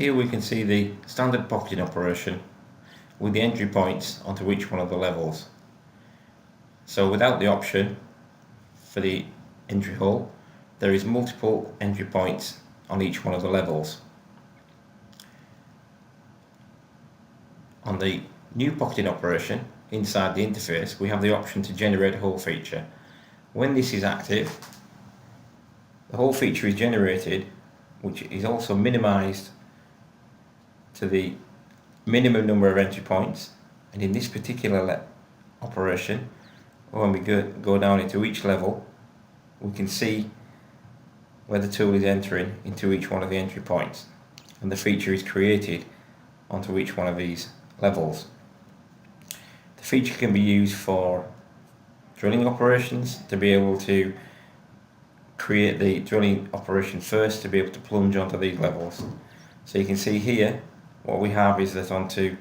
Here we can see the standard pocketing operation with the entry points onto each one of the levels. So without the option for the entry hole, there is multiple entry points on each one of the levels. On the new pocketing operation, inside the interface, we have the option to generate a hole feature. When this is active, the hole feature is generated, which is also minimized to the minimum number of entry points. And in this particular operation, when we go down into each level, we can see where the tool is entering into each one of the entry points, and the feature is created onto each one of these levels. The feature can be used for drilling operations, to be able to create the drilling operation first, to be able to plunge onto these levels. So you can see here what we have is that onto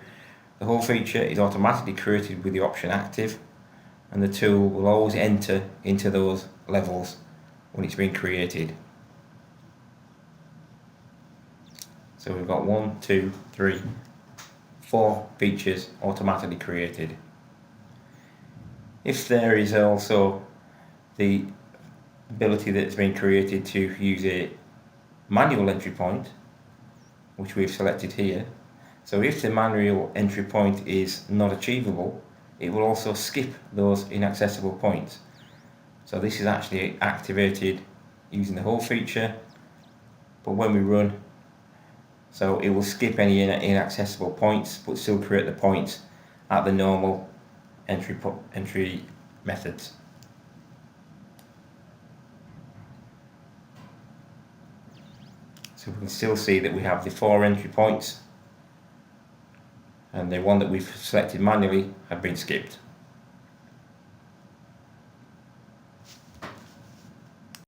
the hole feature is automatically created with the option active, and the tool will always enter into those levels when it's been created. So we've got 1, 2, 3, 4 features automatically created. If there is also the ability that's been created to use a manual entry point, which we've selected here, so if the manual entry point is not achievable, it will also skip those inaccessible points. So this is actually activated using the hole feature, but when we run, so it will skip any inaccessible points but still create the points at the normal entry methods. So we can still see that we have the 4 entry points, and the one that we've selected manually had been skipped.